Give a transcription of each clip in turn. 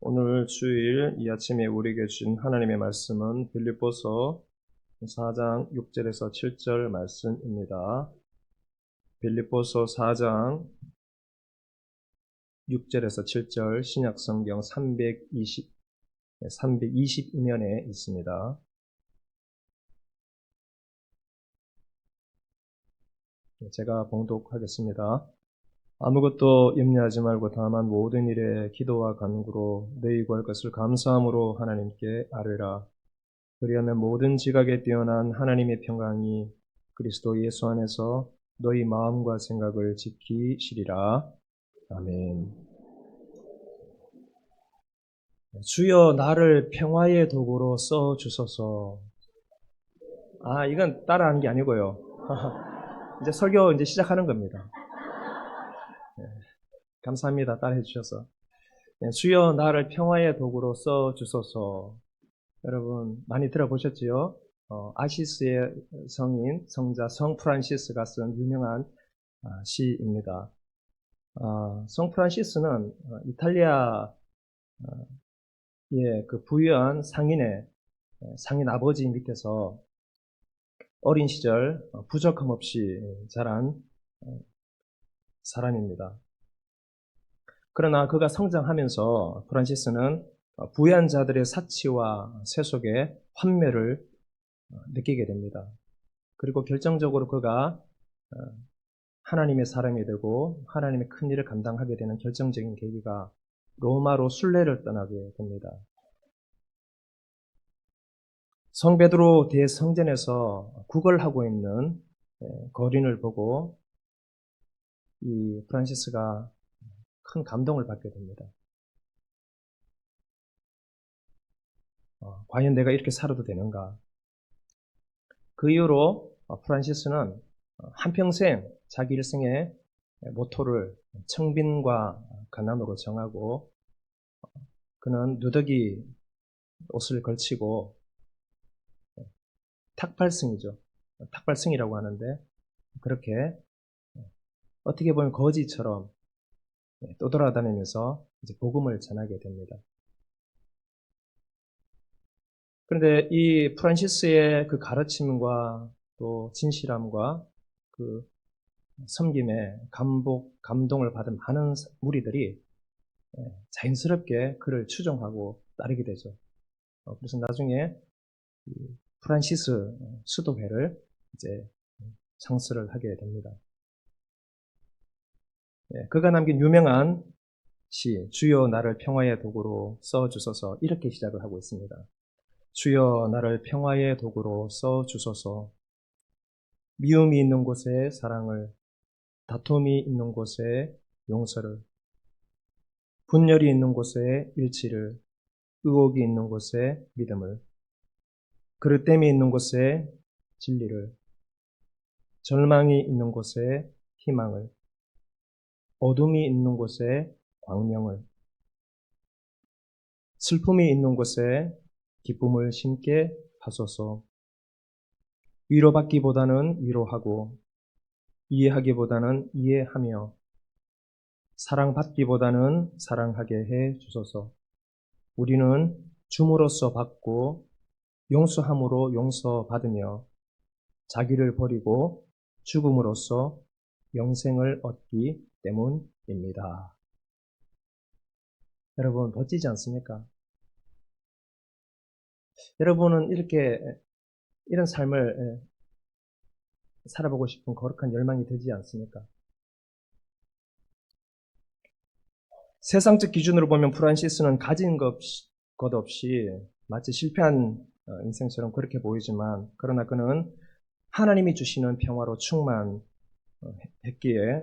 오늘 주일 이 아침에 우리에게 주신 하나님의 말씀은 빌립보서 4장 6절에서 7절 말씀입니다. 빌립보서 4장 6절에서 7절 신약성경 322면에 있습니다. 제가 봉독하겠습니다. 아무것도 염려하지 말고 다만 모든 일에 기도와 간구로 너희 구할 것을 감사함으로 하나님께 아뢰라. 그리하면 모든 지각에 뛰어난 하나님의 평강이 그리스도 예수 안에서 너희 마음과 생각을 지키시리라. 아멘. 주여 나를 평화의 도구로 써 주소서. 이건 따라하는 게 아니고요. 이제 설교 이제 시작하는 겁니다. 감사합니다. 따라해 주셔서. 주여 나를 평화의 도구로 써 주소서. 여러분 많이 들어보셨지요? 아시스의 성인 성자 성 프란시스가 쓴 유명한 시입니다. 성 프란시스는 이탈리아의 그 부유한 상인 아버지 밑에서 어린 시절 부족함 없이 자란 사람입니다. 그러나 그가 성장하면서 프란시스는 부유한 자들의 사치와 세속의 환멸을 느끼게 됩니다. 그리고 결정적으로 그가 하나님의 사람이 되고 하나님의 큰 일을 감당하게 되는 결정적인 계기가 로마로 순례를 떠나게 됩니다. 성 베드로 대성전에서 구걸하고 있는 거린을 보고 이 프란시스가 큰 감동을 받게 됩니다. 과연 내가 이렇게 살아도 되는가? 그 이후로 프란시스는 한평생 자기 일생의 모토를 청빈과 가난으로 정하고 그는 누더기 옷을 걸치고 탁발승이죠. 탁발승이라고 하는데 그렇게 어떻게 보면 거지처럼 떠돌아다니면서 이제 복음을 전하게 됩니다. 그런데 이 프란시스의 그 가르침과 또 진실함과 그 섬김에 감동을 받은 많은 무리들이 자연스럽게 그를 추종하고 따르게 되죠. 그래서 나중에 프란시스 수도회를 이제 창설을 하게 됩니다. 그가 남긴 유명한 시 주여 나를 평화의 도구로 써주소서 이렇게 시작을 하고 있습니다. 주여 나를 평화의 도구로 써주소서. 미움이 있는 곳에 사랑을, 다툼이 있는 곳에 용서를, 분열이 있는 곳에 일치를, 의혹이 있는 곳에 믿음을, 그릇됨이 있는 곳에 진리를, 절망이 있는 곳에 희망을, 어둠이 있는 곳에 광명을, 슬픔이 있는 곳에 기쁨을 심게 하소서. 위로받기보다는 위로하고 이해하기보다는 이해하며 사랑받기보다는 사랑하게 해 주소서. 우리는 줌으로써 받고 용서함으로 용서받으며 자기를 버리고 죽음으로써 영생을 얻기 때문입니다. 여러분 멋지지 않습니까? 여러분은 이런 삶을 살아보고 싶은 거룩한 열망이 되지 않습니까? 세상적 기준으로 보면 프란시스는 가진 것 없이 마치 실패한 인생처럼 그렇게 보이지만 그러나 그는 하나님이 주시는 평화로 충만했기에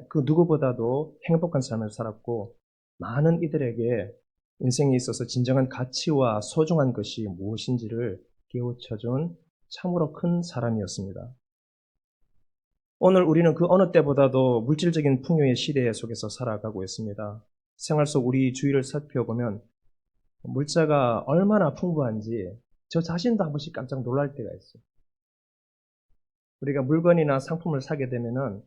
그 누구보다도 행복한 삶을 살았고 많은 이들에게 인생에 있어서 진정한 가치와 소중한 것이 무엇인지를 깨우쳐준 참으로 큰 사람이었습니다. 오늘 우리는 그 어느 때보다도 물질적인 풍요의 시대 속에서 살아가고 있습니다. 생활 속 우리 주위를 살펴보면 물자가 얼마나 풍부한지 저 자신도 한 번씩 깜짝 놀랄 때가 있어요. 우리가 물건이나 상품을 사게 되면은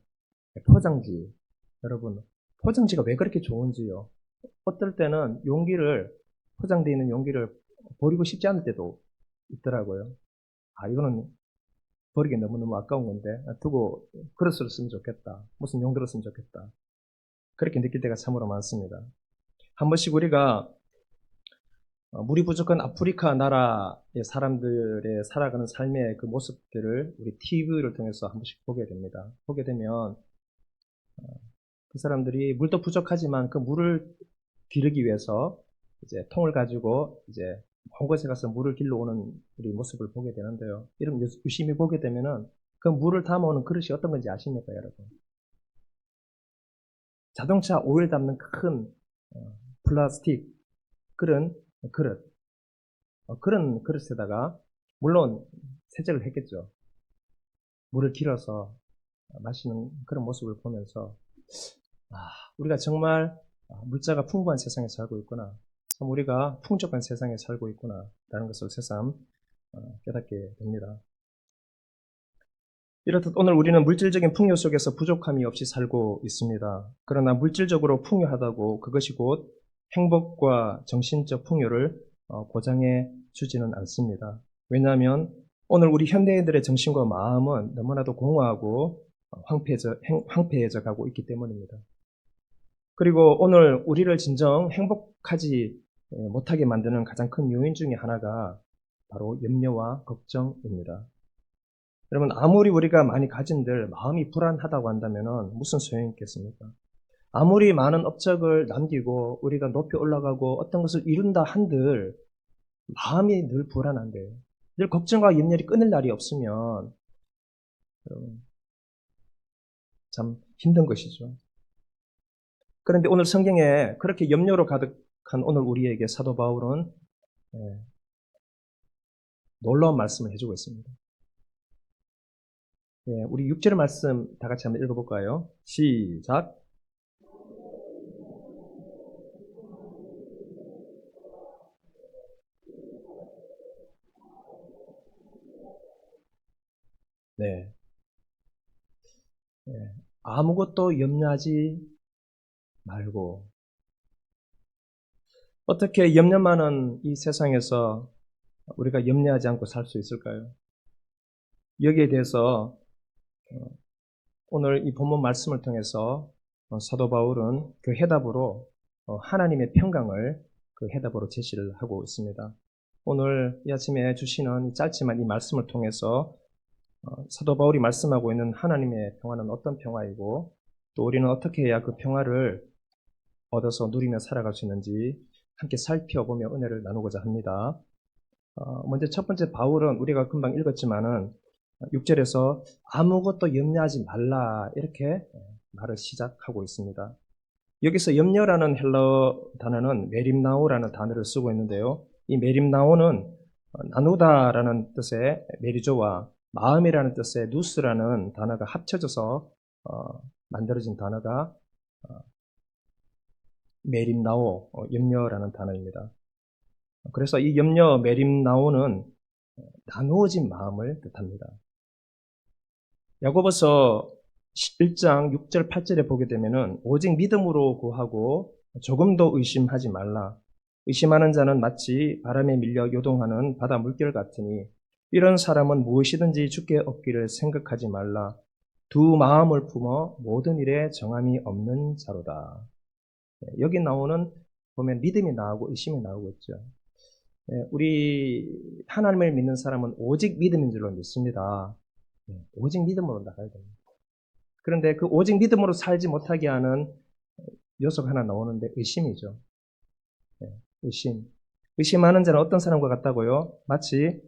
여러분, 포장지가 왜 그렇게 좋은지요? 어떨 때는 용기를 포장되어 있는 용기를 버리고 싶지 않을 때도 있더라고요. 이거는 버리기 너무너무 아까운 건데 두고 그릇으로 쓰면 좋겠다. 무슨 용도로 쓰면 좋겠다. 그렇게 느낄 때가 참으로 많습니다. 한 번씩 우리가 물이 부족한 아프리카 나라의 사람들의 살아가는 삶의 그 모습들을 우리 TV를 통해서 한 번씩 보게 됩니다. 보게 되면 그 사람들이 물도 부족하지만 그 물을 기르기 위해서 이제 통을 가지고 이제 먼 곳에 가서 물을 길러오는 우리 모습을 보게 되는데요. 이런 유심히 보게 되면은 그 물을 담아오는 그릇이 어떤 건지 아십니까, 여러분? 자동차 오일 담는 큰 플라스틱 그런 그릇, 그런 그릇에다가 물론 세척을 했겠죠. 물을 길어서 마시는 그런 모습을 보면서 우리가 정말 물자가 풍부한 세상에 살고 있구나. 참 우리가 풍족한 세상에 살고 있구나 라는 것을 새삼 깨닫게 됩니다. 이렇듯 오늘 우리는 물질적인 풍요 속에서 부족함이 없이 살고 있습니다. 그러나 물질적으로 풍요하다고 그것이 곧 행복과 정신적 풍요를 보장해 주지는 않습니다. 왜냐하면 오늘 우리 현대인들의 정신과 마음은 너무나도 공허하고 황폐해져 가고 있기 때문입니다. 그리고 오늘 우리를 진정 행복하지 못하게 만드는 가장 큰 요인 중에 하나가 바로 염려와 걱정입니다. 여러분, 아무리 우리가 많이 가진들 마음이 불안하다고 한다면 무슨 소용이 있겠습니까? 아무리 많은 업적을 남기고 우리가 높이 올라가고 어떤 것을 이룬다 한들 마음이 늘 불안한데요. 늘 걱정과 염려이 끊을 날이 없으면 참 힘든 것이죠. 그런데 오늘 성경에 그렇게 염려로 가득한 오늘 우리에게 사도 바울은 놀라운 말씀을 해주고 있습니다. 우리 6절 말씀 다 같이 한번 읽어볼까요? 시작. 네. 아무것도 염려하지 말고 어떻게 염려 많은 이 세상에서 우리가 염려하지 않고 살 수 있을까요? 여기에 대해서 오늘 이 본문 말씀을 통해서 사도 바울은 그 해답으로 하나님의 평강을 그 해답으로 제시를 하고 있습니다. 오늘 이 아침에 주시는 짧지만 이 말씀을 통해서 사도 바울이 말씀하고 있는 하나님의 평화는 어떤 평화이고 또 우리는 어떻게 해야 그 평화를 얻어서 누리며 살아갈 수 있는지 함께 살펴보며 은혜를 나누고자 합니다. 먼저 첫 번째 바울은 우리가 금방 읽었지만은 6절에서 아무것도 염려하지 말라 이렇게 말을 시작하고 있습니다. 여기서 염려라는 헬러 단어는 메림나오라는 단어를 쓰고 있는데요. 이 메림나오는 나누다라는 뜻의 메리조와 마음이라는 뜻의 누스라는 단어가 합쳐져서 만들어진 단어가 메림나오, 염려라는 단어입니다. 그래서 이 염려, 메림나오는 나누어진 마음을 뜻합니다. 야고보서 1장 6절 8절에 보게 되면은 오직 믿음으로 구하고 조금도 의심하지 말라. 의심하는 자는 마치 바람에 밀려 요동하는 바다 물결 같으니 이런 사람은 무엇이든지 주께 얻기를 생각하지 말라. 두 마음을 품어 모든 일에 정함이 없는 자로다. 여기 나오는 보면 믿음이 나오고 의심이 나오고 있죠. 우리 하나님을 믿는 사람은 오직 믿음인 줄로 믿습니다. 오직 믿음으로 나가야 됩니다. 그런데 그 오직 믿음으로 살지 못하게 하는 요소가 하나 나오는데 의심이죠. 의심. 의심하는 자는 어떤 사람과 같다고요? 마치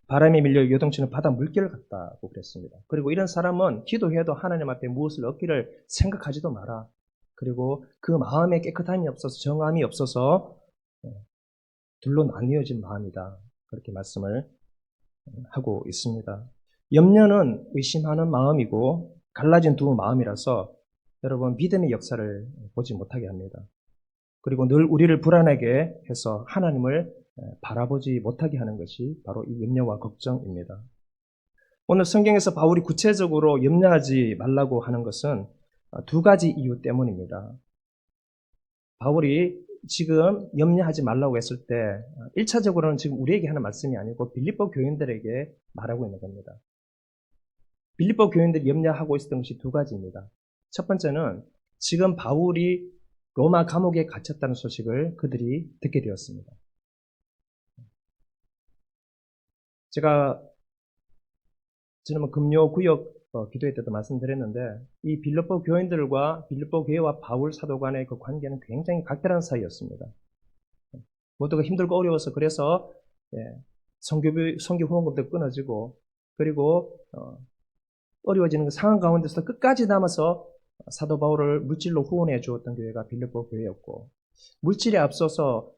바람에 밀려 요동치는 바다 물결 같다고 그랬습니다. 그리고 이런 사람은 기도해도 하나님 앞에 무엇을 얻기를 생각하지도 마라. 그리고 그 마음에 깨끗함이 없어서 정함이 없어서 둘로 나뉘어진 마음이다. 그렇게 말씀을 하고 있습니다. 염려는 의심하는 마음이고 갈라진 두 마음이라서 여러분 믿음의 역사를 보지 못하게 합니다. 그리고 늘 우리를 불안하게 해서 하나님을 바라보지 못하게 하는 것이 바로 이 염려와 걱정입니다. 오늘 성경에서 바울이 구체적으로 염려하지 말라고 하는 것은 두 가지 이유 때문입니다. 바울이 지금 염려하지 말라고 했을 때 1차적으로는 지금 우리에게 하는 말씀이 아니고 빌립보 교인들에게 말하고 있는 겁니다. 빌립보 교인들이 염려하고 있었던 것이 두 가지입니다. 첫 번째는 지금 바울이 로마 감옥에 갇혔다는 소식을 그들이 듣게 되었습니다. 제가 지난번 금요 구역 기도회 때도 말씀드렸는데 이 빌립보 교인들과 빌립보 교회와 바울 사도 간의 그 관계는 굉장히 각별한 사이였습니다. 모두가 힘들고 어려워서 그래서 선교 후원금도 끊어지고 그리고 어려워지는 그 상황 가운데서 끝까지 남아서 사도 바울을 물질로 후원해 주었던 교회가 빌립보 교회였고 물질에 앞서서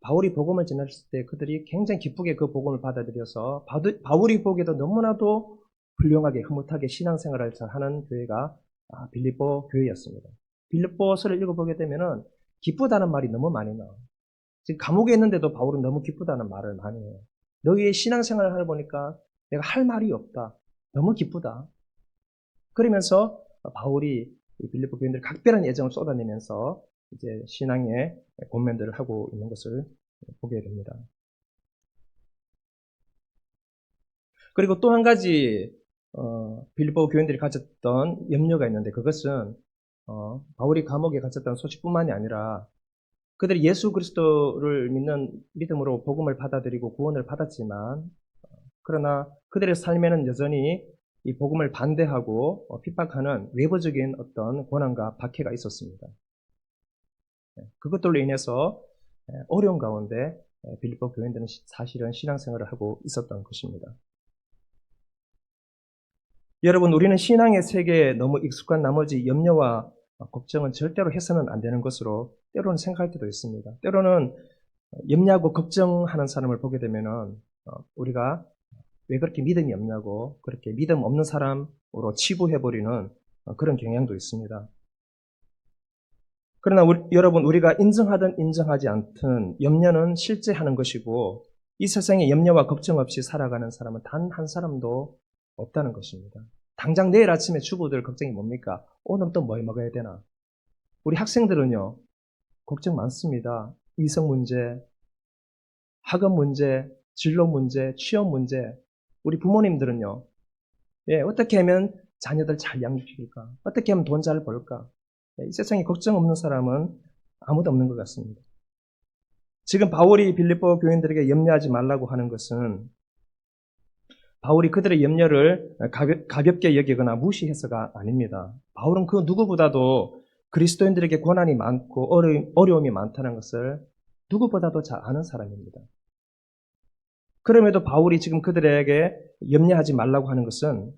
바울이 복음을 전했을 때 그들이 굉장히 기쁘게 그 복음을 받아들여서 바울이 보기에도 너무나도 훌륭하게 흐뭇하게 신앙생활을 잘하는 교회가 빌립보 교회였습니다. 빌립보서를 읽어보게 되면은 기쁘다는 말이 너무 많이 나와요. 지금 감옥에 있는데도 바울은 너무 기쁘다는 말을 많이 해요. 너희의 신앙생활을 하다 보니까 내가 할 말이 없다. 너무 기쁘다. 그러면서 바울이 빌립보 교인들 각별한 애정을 쏟아내면서 이제 신앙의 권면들을 하고 있는 것을 보게 됩니다. 그리고 또 한 가지 빌립보 교인들이 가졌던 염려가 있는데 그것은 바울이 감옥에 갇혔다는 소식뿐만이 아니라 그들이 예수 그리스도를 믿는 믿음으로 복음을 받아들이고 구원을 받았지만 그러나 그들의 삶에는 여전히 이 복음을 반대하고 핍박하는 외부적인 어떤 고난과 박해가 있었습니다. 그것들로 인해서 어려운 가운데 빌립보 교인들은 사실은 신앙생활을 하고 있었던 것입니다. 여러분, 우리는 신앙의 세계에 너무 익숙한 나머지 염려와 걱정은 절대로 해서는 안 되는 것으로 때로는 생각할 때도 있습니다. 때로는 염려하고 걱정하는 사람을 보게 되면은 우리가 왜 그렇게 믿음이 없냐고 그렇게 믿음 없는 사람으로 치부해버리는 그런 경향도 있습니다. 그러나 여러분 우리가 인정하든 인정하지 않든 염려는 실제 하는 것이고 이 세상에 염려와 걱정 없이 살아가는 사람은 단 한 사람도 없다는 것입니다. 당장 내일 아침에 주부들 걱정이 뭡니까? 오늘 또 뭐 먹어야 되나? 우리 학생들은요 걱정 많습니다. 이성 문제, 학업 문제, 진로 문제, 취업 문제. 우리 부모님들은요 어떻게 하면 자녀들 잘 양육시킬까? 어떻게 하면 돈 잘 벌까? 이 세상에 걱정 없는 사람은 아무도 없는 것 같습니다. 지금 바울이 빌립보 교인들에게 염려하지 말라고 하는 것은 바울이 그들의 염려를 가볍게 여기거나 무시해서가 아닙니다. 바울은 그 누구보다도 그리스도인들에게 고난이 많고 어려움이 많다는 것을 누구보다도 잘 아는 사람입니다. 그럼에도 바울이 지금 그들에게 염려하지 말라고 하는 것은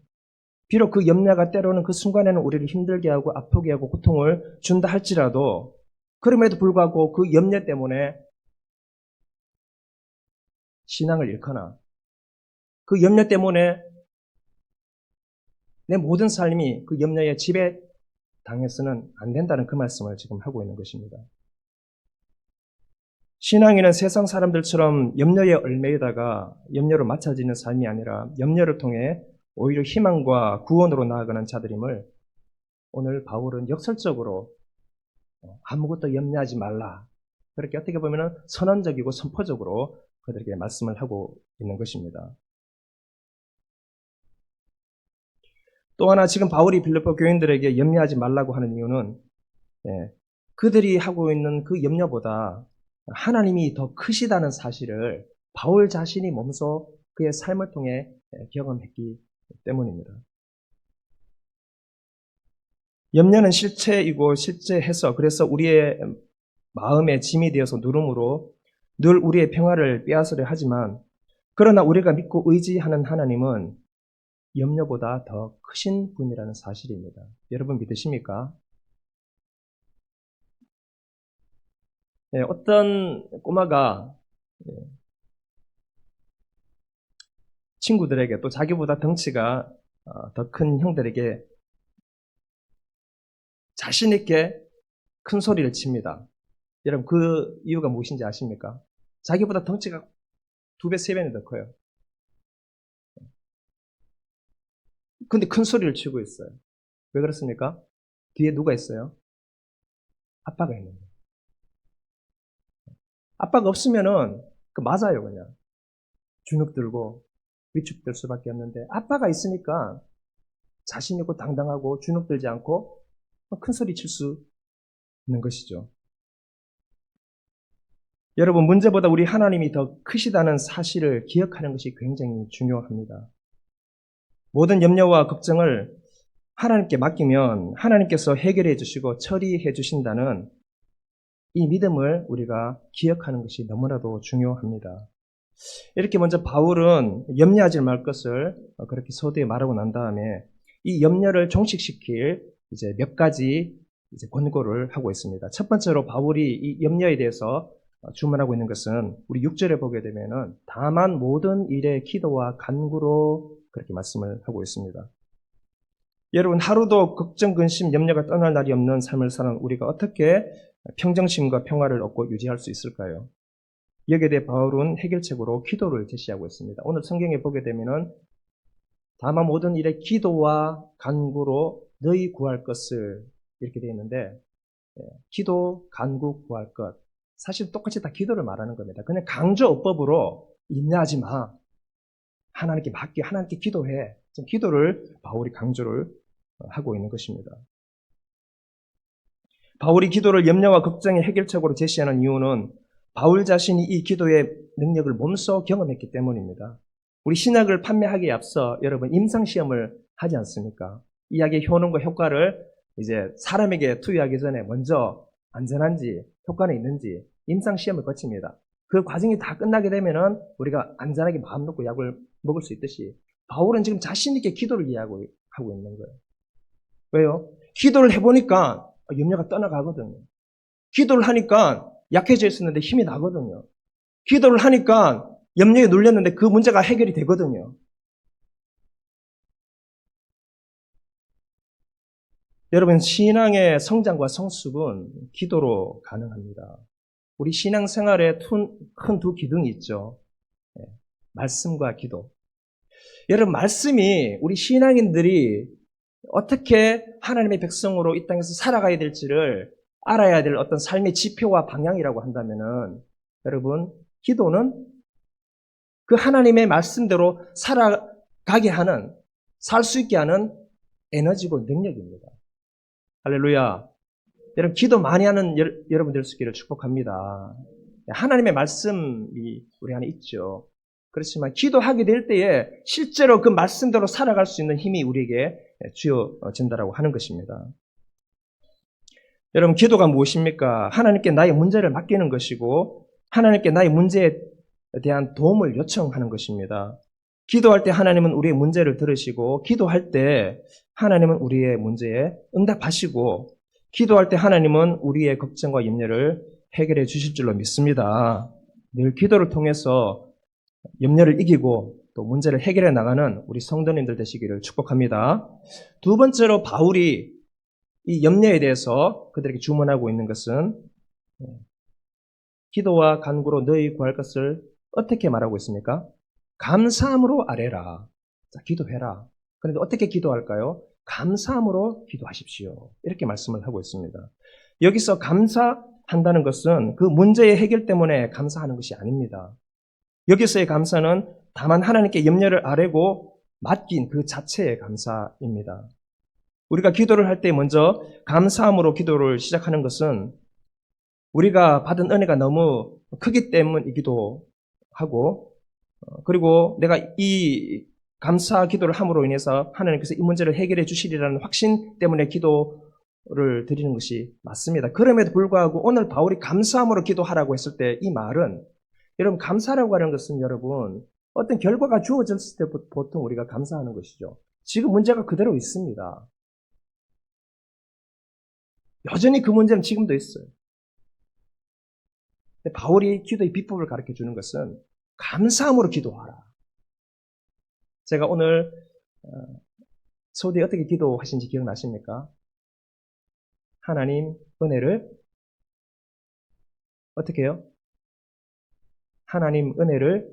비록 그 염려가 때로는 그 순간에는 우리를 힘들게 하고 아프게 하고 고통을 준다 할지라도 그럼에도 불구하고 그 염려 때문에 신앙을 잃거나 그 염려 때문에 내 모든 삶이 그 염려에 지배당해서는 안 된다는 그 말씀을 지금 하고 있는 것입니다. 신앙인은 세상 사람들처럼 염려에 얽매이다가 염려로 맞춰지는 삶이 아니라 염려를 통해 오히려 희망과 구원으로 나아가는 자들임을 오늘 바울은 역설적으로 아무것도 염려하지 말라. 그렇게 어떻게 보면 선언적이고 선포적으로 그들에게 말씀을 하고 있는 것입니다. 또 하나 지금 바울이 빌립보 교인들에게 염려하지 말라고 하는 이유는 그들이 하고 있는 그 염려보다 하나님이 더 크시다는 사실을 바울 자신이 몸소 그의 삶을 통해 경험했기 때문입니다. 염려는 실체이고 실제해서 그래서 우리의 마음에 짐이 되어서 누름으로 늘 우리의 평화를 빼앗으려 하지만 그러나 우리가 믿고 의지하는 하나님은 염려보다 더 크신 분이라는 사실입니다. 여러분 믿으십니까? 어떤 꼬마가 친구들에게 또 자기보다 덩치가 더 큰 형들에게 자신 있게 큰 소리를 칩니다. 여러분 그 이유가 무엇인지 아십니까? 자기보다 덩치가 2배, 3배는 더 커요. 근데 큰 소리를 치고 있어요. 왜 그렇습니까? 뒤에 누가 있어요? 아빠가 있는 거예요. 아빠가 없으면은 맞아요, 그냥. 주눅 들고 위축될 수밖에 없는데 아빠가 있으니까 자신 있고 당당하고 주눅 들지 않고 큰 소리 칠 수 있는 것이죠. 여러분, 문제보다 우리 하나님이 더 크시다는 사실을 기억하는 것이 굉장히 중요합니다. 모든 염려와 걱정을 하나님께 맡기면 하나님께서 해결해 주시고 처리해 주신다는 이 믿음을 우리가 기억하는 것이 너무나도 중요합니다. 이렇게 먼저 바울은 염려하지 말 것을 그렇게 서두에 말하고 난 다음에 이 염려를 종식시킬 이제 몇 가지 이제 권고를 하고 있습니다. 첫 번째로 바울이 이 염려에 대해서 주문하고 있는 것은 우리 6절에 보게 되면은 다만 모든 일에 기도와 간구로 그렇게 말씀을 하고 있습니다. 여러분, 하루도 걱정, 근심, 염려가 떠날 날이 없는 삶을 사는 우리가 어떻게 평정심과 평화를 얻고 유지할 수 있을까요? 여기에 대해 바울은 해결책으로 기도를 제시하고 있습니다. 오늘 성경에 보게 되면은 다만 모든 일에 기도와 간구로 너희 구할 것을 이렇게 되어 있는데 기도, 간구, 구할 것 사실 똑같이 다 기도를 말하는 겁니다. 그냥 강조어법으로 인내하지 마. 하나님께 맡겨, 하나님께 기도해. 지금 기도를 바울이 강조를 하고 있는 것입니다. 바울이 기도를 염려와 걱정의 해결책으로 제시하는 이유는 바울 자신이 이 기도의 능력을 몸소 경험했기 때문입니다. 우리 신학을 판매하기에 앞서 여러분 임상시험을 하지 않습니까? 이 약의 효능과 효과를 이제 사람에게 투여하기 전에 먼저 안전한지 효과는 있는지 임상시험을 거칩니다. 그 과정이 다 끝나게 되면은 우리가 안전하게 마음 놓고 약을 먹을 수 있듯이 바울은 지금 자신 있게 기도를 이해하고 있는 거예요. 왜요? 기도를 해보니까 염려가 떠나가거든요. 기도를 하니까 약해져 있었는데 힘이 나거든요. 기도를 하니까 염려에 눌렸는데 그 문제가 해결이 되거든요. 여러분, 신앙의 성장과 성숙은 기도로 가능합니다. 우리 신앙생활에 큰 두 기둥이 있죠. 말씀과 기도. 여러분, 말씀이 우리 신앙인들이 어떻게 하나님의 백성으로 이 땅에서 살아가야 될지를 알아야 될 어떤 삶의 지표와 방향이라고 한다면은 여러분, 기도는 그 하나님의 말씀대로 살아가게 하는, 살 수 있게 하는 에너지고 능력입니다. 할렐루야. 여러분, 기도 많이 하는 여러분 될 수 있기를 축복합니다. 하나님의 말씀이 우리 안에 있죠. 그렇지만 기도하게 될 때에 실제로 그 말씀대로 살아갈 수 있는 힘이 우리에게 주어진다라고 하는 것입니다. 여러분, 기도가 무엇입니까? 하나님께 나의 문제를 맡기는 것이고 하나님께 나의 문제에 대한 도움을 요청하는 것입니다. 기도할 때 하나님은 우리의 문제를 들으시고 기도할 때 하나님은 우리의 문제에 응답하시고 기도할 때 하나님은 우리의 걱정과 염려를 해결해 주실 줄로 믿습니다. 늘 기도를 통해서 염려를 이기고 또 문제를 해결해 나가는 우리 성도님들 되시기를 축복합니다. 두 번째로 바울이 이 염려에 대해서 그들에게 주문하고 있는 것은 기도와 간구로 너희 구할 것을 어떻게 말하고 있습니까? 감사함으로 아뢰라. 자, 기도해라. 그런데 어떻게 기도할까요? 감사함으로 기도하십시오. 이렇게 말씀을 하고 있습니다. 여기서 감사한다는 것은 그 문제의 해결 때문에 감사하는 것이 아닙니다. 여기서의 감사는 다만 하나님께 염려를 아뢰고 맡긴 그 자체의 감사입니다. 우리가 기도를 할 때 먼저 감사함으로 기도를 시작하는 것은 우리가 받은 은혜가 너무 크기 때문이기도 하고 그리고 내가 이 감사 기도를 함으로 인해서 하나님께서 이 문제를 해결해 주시리라는 확신 때문에 기도를 드리는 것이 맞습니다. 그럼에도 불구하고 오늘 바울이 감사함으로 기도하라고 했을 때 이 말은 여러분 감사라고 하는 것은 여러분 어떤 결과가 주어졌을 때 보통 우리가 감사하는 것이죠. 지금 문제가 그대로 있습니다. 여전히 그 문제는 지금도 있어요. 근데 바울이 기도의 비법을 가르쳐 주는 것은 감사함으로 기도하라. 제가 오늘 소대에 어떻게 기도하신지 기억나십니까? 하나님 은혜를 어떻게 해요? 하나님 은혜를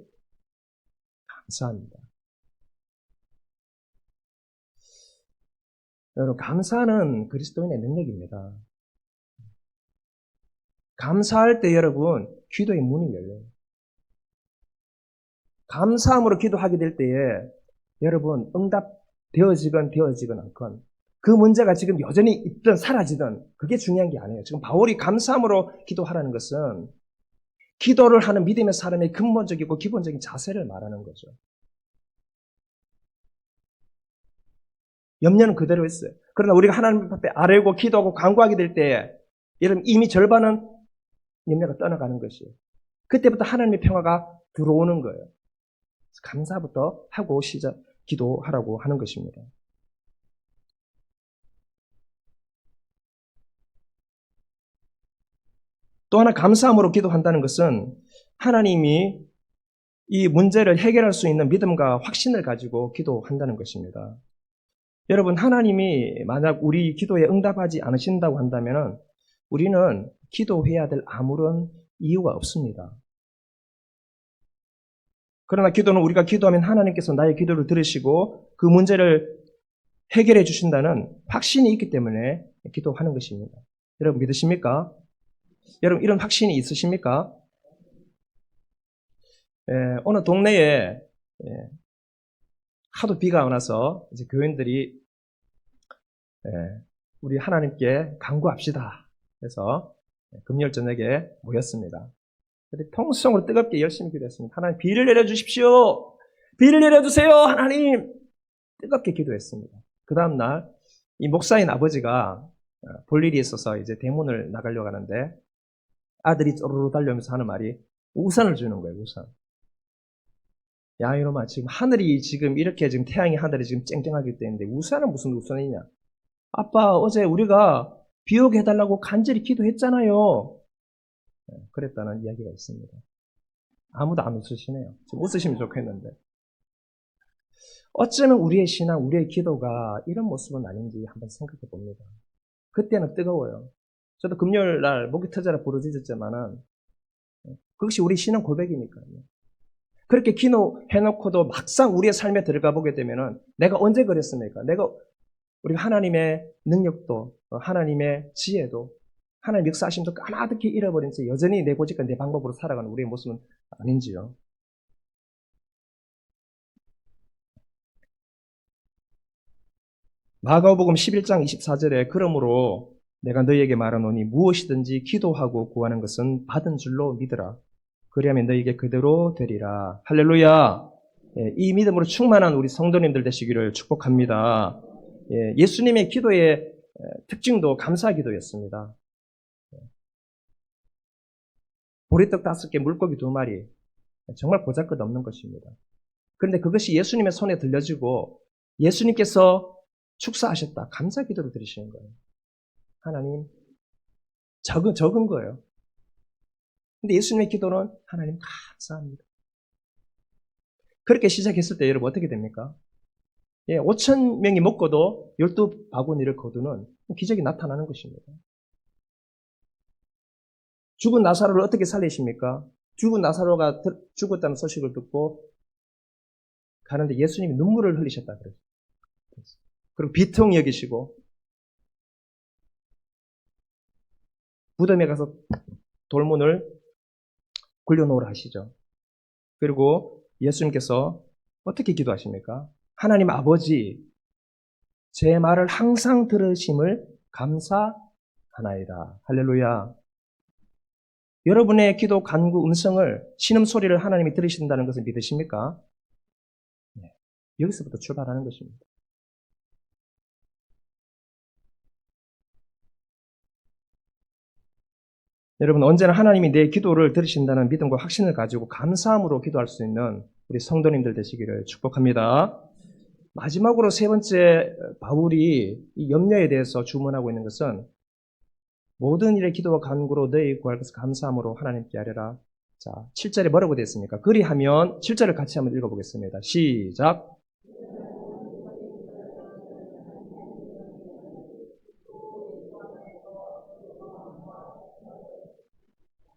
감사합니다. 여러분, 감사는 그리스도인의 능력입니다. 감사할 때 여러분, 기도의 문이 열려요. 감사함으로 기도하게 될 때에 여러분 응답되어지건 되어지건 않건 그 문제가 지금 여전히 있든 사라지든 그게 중요한 게 아니에요. 지금 바울이 감사함으로 기도하라는 것은 기도를 하는 믿음의 사람의 근본적이고 기본적인 자세를 말하는 거죠. 염려는 그대로 있어요. 그러나 우리가 하나님 앞에 아뢰고 기도하고 간구하게 될 때에 여러분 이미 절반은 염려가 떠나가는 것이에요. 그때부터 하나님의 평화가 들어오는 거예요. 감사부터 하고 기도하라고 하는 것입니다. 또 하나 감사함으로 기도한다는 것은 하나님이 이 문제를 해결할 수 있는 믿음과 확신을 가지고 기도한다는 것입니다. 여러분, 하나님이 만약 우리 기도에 응답하지 않으신다고 한다면 우리는 기도해야 될 아무런 이유가 없습니다. 그러나 기도는 우리가 기도하면 하나님께서 나의 기도를 들으시고 그 문제를 해결해 주신다는 확신이 있기 때문에 기도하는 것입니다. 여러분 믿으십니까? 여러분 이런 확신이 있으십니까? 어느 동네에 하도 비가 안 와서 이제 교인들이 우리 하나님께 간구합시다. 그래서 금요일 저녁에 모였습니다. 통성으로 뜨겁게 열심히 기도했습니다. 하나님 비를 내려주십시오. 비를 내려주세요. 하나님 뜨겁게 기도했습니다. 그 다음날 이 목사인 아버지가 볼 일이 있어서 이제 대문을 나가려고 하는데 아들이 쪼르르 달려오면서 하는 말이 우산을 주는 거예요. 우산. 야 이놈아 지금 하늘이 지금 이렇게 지금 태양이 하늘이 지금 쨍쨍하게 뜨는데 우산은 무슨 우산이냐. 아빠 어제 우리가 비 오게 해달라고 간절히 기도했잖아요. 그랬다는 이야기가 있습니다. 아무도 안 웃으시네요. 좀 웃으시면 좋겠는데. 어쩌면 우리의 신앙, 우리의 기도가 이런 모습은 아닌지 한번 생각해 봅니다. 그때는 뜨거워요. 저도 금요일 날 목이 터져라 부르짖었지만은 그것이 우리 신앙 고백이니까요. 그렇게 기도해놓고도 막상 우리의 삶에 들어가 보게 되면은 내가 언제 그랬습니까? 우리가 하나님의 능력도, 하나님의 지혜도, 하나님의 역사하심도 까마득히 잃어버린 채 여전히 내 고집과 내 방법으로 살아가는 우리의 모습은 아닌지요. 마가복음 11장 24절에 그러므로 내가 너희에게 말하노니 무엇이든지 기도하고 구하는 것은 받은 줄로 믿으라. 그리하면 너희에게 그대로 되리라. 할렐루야. 이 믿음으로 충만한 우리 성도님들 되시기를 축복합니다. 예수님의 기도의 특징도 감사 기도였습니다. 보리떡 5개, 물고기 2마리. 정말 보잘것없는 것입니다. 그런데 그것이 예수님의 손에 들려지고 예수님께서 축사하셨다. 감사 기도를 드리시는 거예요. 하나님, 적은 거예요. 근데 예수님의 기도는 하나님 감사합니다. 그렇게 시작했을 때 여러분 어떻게 됩니까? 5천 명이 먹고도 12바구니를 거두는 기적이 나타나는 것입니다. 죽은 나사로를 어떻게 살리십니까? 죽은 나사로가 죽었다는 소식을 듣고 가는데 예수님이 눈물을 흘리셨다 그랬어요. 그리고 비통 여기시고 무덤에 가서 돌문을 굴려놓으라 하시죠. 그리고 예수님께서 어떻게 기도하십니까? 하나님 아버지, 제 말을 항상 들으심을 감사하나이다. 할렐루야. 여러분의 기도 간구 음성을 신음소리를 하나님이 들으신다는 것을 믿으십니까? 네. 여기서부터 출발하는 것입니다. 여러분 언제나 하나님이 내 기도를 들으신다는 믿음과 확신을 가지고 감사함으로 기도할 수 있는 우리 성도님들 되시기를 축복합니다. 마지막으로 세 번째 바울이 이 염려에 대해서 주문하고 있는 것은 모든 일의 기도와 간구로 너희 구할 것을 감사함으로 하나님께 아뢰라. 자, 7절에 뭐라고 되어 있습니까? 그리하면 7절을 같이 한번 읽어보겠습니다. 시작.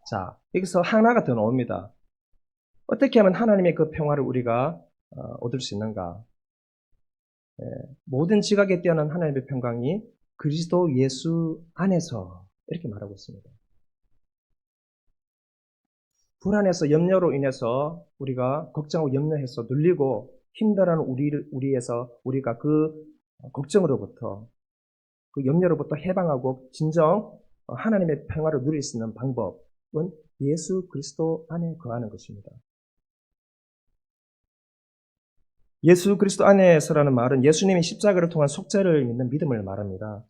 자, 여기서 하나가 더 나옵니다. 어떻게 하면 하나님의 그 평화를 우리가 얻을 수 있는가? 모든 지각에 뛰어난 하나님의 평강이 그리스도 예수 안에서 이렇게 말하고 있습니다. 불안해서 염려로 인해서 우리가 걱정하고 염려해서 눌리고 힘들어하는 우리가 그 걱정으로부터 그 염려로부터 해방하고 진정 하나님의 평화를 누릴 수 있는 방법은 예수 그리스도 안에 거하는 것입니다. 예수 그리스도 안에서라는 말은 예수님이 십자가를 통한 속죄를 믿는 믿음을 말합니다.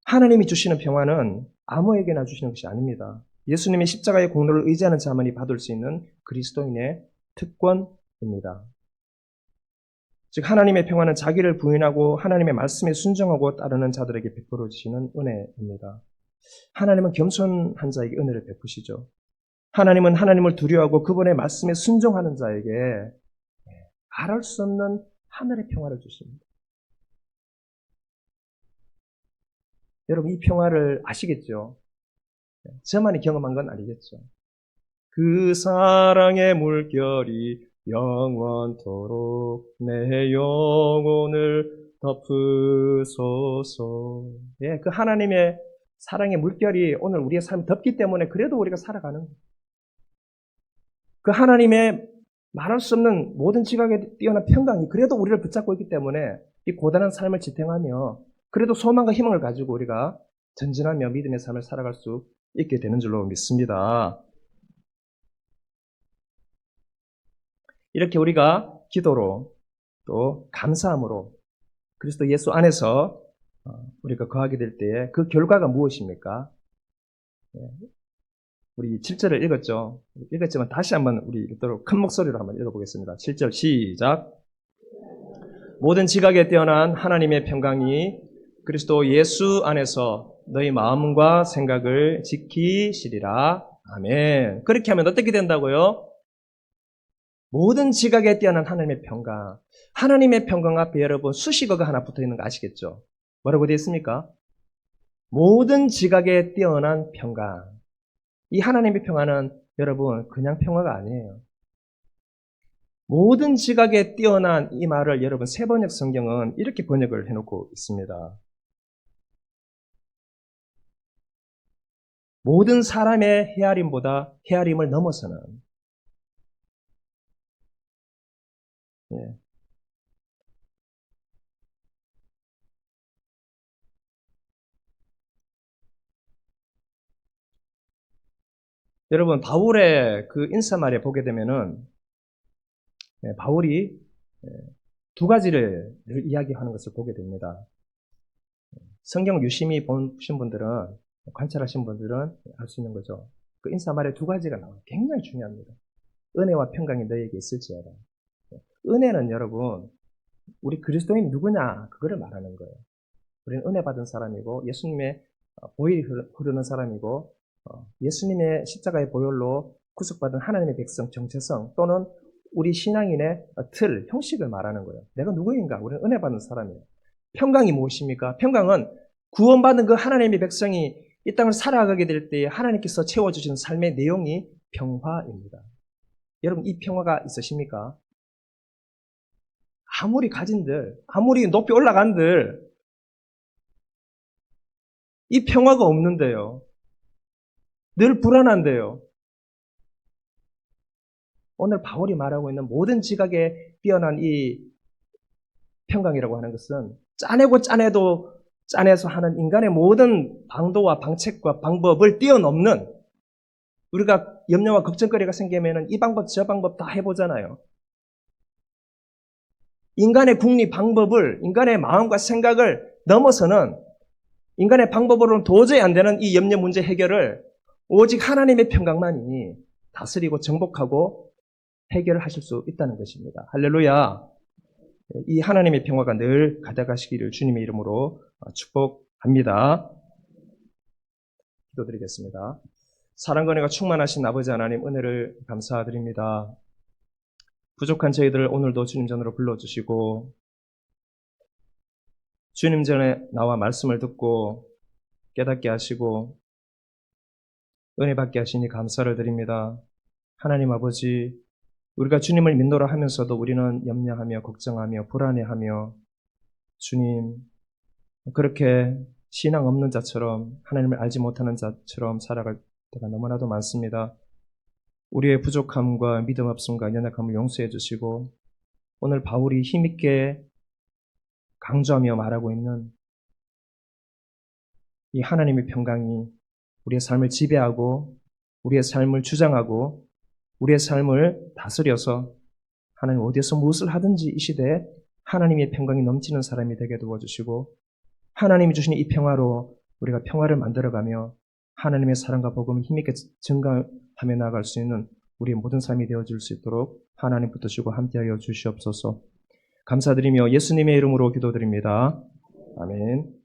하나님이 주시는 평화는 아무에게나 주시는 것이 아닙니다. 예수님이 십자가의 공로를 의지하는 자만이 받을 수 있는 그리스도인의 특권입니다. 즉 하나님의 평화는 자기를 부인하고 하나님의 말씀에 순종하고 따르는 자들에게 베풀어 주시는 은혜입니다. 하나님은 겸손한 자에게 은혜를 베푸시죠. 하나님은 하나님을 두려워하고 그분의 말씀에 순종하는 자에게 말할 수 없는 하늘의 평화를 주십니다. 여러분 이 평화를 아시겠죠? 저만이 경험한 건 아니겠죠. 그 사랑의 물결이 영원토록 내 영혼을 덮으소서. 예, 그 하나님의 사랑의 물결이 오늘 우리의 삶을 덮기 때문에 그래도 우리가 살아가는 거예요. 그 하나님의 말할 수 없는 모든 지각에 뛰어난 평강이 그래도 우리를 붙잡고 있기 때문에 이 고단한 삶을 지탱하며 그래도 소망과 희망을 가지고 우리가 전진하며 믿음의 삶을 살아갈 수 있게 되는 줄로 믿습니다. 이렇게 우리가 기도로 또 감사함으로 그리스도 예수 안에서 우리가 거하게 될 때에 그 결과가 무엇입니까? 우리 7절을 읽었지만 다시 한번 우리 읽도록 큰 목소리로 한번 읽어보겠습니다. 7절 시작. 모든 지각에 뛰어난 하나님의 평강이 그리스도 예수 안에서 너희 마음과 생각을 지키시리라. 아멘. 그렇게 하면 어떻게 된다고요? 모든 지각에 뛰어난 하나님의 평강. 하나님의 평강 앞에 여러분 수식어가 하나 붙어있는 거 아시겠죠? 뭐라고 되어 있습니까? 모든 지각에 뛰어난 평강. 이 하나님의 평화는 여러분 그냥 평화가 아니에요. 모든 지각에 뛰어난 이 말을 여러분 세번역 성경은 이렇게 번역을 해놓고 있습니다. 모든 사람의 헤아림보다 헤아림을 넘어서는 예. 여러분 바울의 그 인사말에 보게 되면은 바울이 두 가지를 이야기하는 것을 보게 됩니다. 성경을 유심히 보신 분들은 관찰하신 분들은 알 수 있는 거죠. 그 인사말에 두 가지가 나와요. 굉장히 중요합니다. 은혜와 평강이 너에게 있을지어다. 은혜는 여러분 우리 그리스도인이 누구냐 그거를 말하는 거예요. 우리는 은혜 받은 사람이고 예수님의 보혈이 흐르는 사람이고 예수님의 십자가의 보혈로 구속받은 하나님의 백성 정체성 또는 우리 신앙인의 틀, 형식을 말하는 거예요. 내가 누구인가? 우리는 은혜 받은 사람이에요. 평강이 무엇입니까? 평강은 구원받은 그 하나님의 백성이 이 땅을 살아가게 될 때에 하나님께서 채워주시는 삶의 내용이 평화입니다. 여러분 이 평화가 있으십니까? 아무리 가진들, 아무리 높이 올라간들 이 평화가 없는데요. 늘 불안한데요. 오늘 바울이 말하고 있는 모든 지각에 뛰어난 이 평강이라고 하는 것은 짜내고 짜내도 짜내서 하는 인간의 모든 방도와 방책과 방법을 뛰어넘는 우리가 염려와 걱정거리가 생기면 이 방법 저 방법 다 해보잖아요. 인간의 궁리 방법을 인간의 마음과 생각을 넘어서는 인간의 방법으로는 도저히 안 되는 이 염려 문제 해결을 오직 하나님의 평강만이 다스리고 정복하고 해결하실 수 있다는 것입니다. 할렐루야. 이 하나님의 평화가 늘 가져가시기를 주님의 이름으로 축복합니다. 기도드리겠습니다. 사랑과 은혜가 충만하신 아버지 하나님 은혜를 감사드립니다. 부족한 저희들을 오늘도 주님 전으로 불러주시고 주님 전에 나와 말씀을 듣고 깨닫게 하시고 은혜 받게 하시니 감사를 드립니다. 하나님 아버지 우리가 주님을 믿노라 하면서도 우리는 염려하며 걱정하며 불안해하며 주님 그렇게 신앙 없는 자처럼 하나님을 알지 못하는 자처럼 살아갈 때가 너무나도 많습니다. 우리의 부족함과 믿음 없음과 연약함을 용서해 주시고 오늘 바울이 힘있게 강조하며 말하고 있는 이 하나님의 평강이 우리의 삶을 지배하고 우리의 삶을 주장하고 우리의 삶을 다스려서 하나님 어디에서 무엇을 하든지 이 시대에 하나님의 평강이 넘치는 사람이 되게 도와주시고 하나님이 주시는 이 평화로 우리가 평화를 만들어가며 하나님의 사랑과 복음을 힘있게 증가하며 나아갈 수 있는 우리의 모든 삶이 되어줄 수 있도록 하나님 붙드시고 함께하여 주시옵소서. 감사드리며 예수님의 이름으로 기도드립니다. 아멘.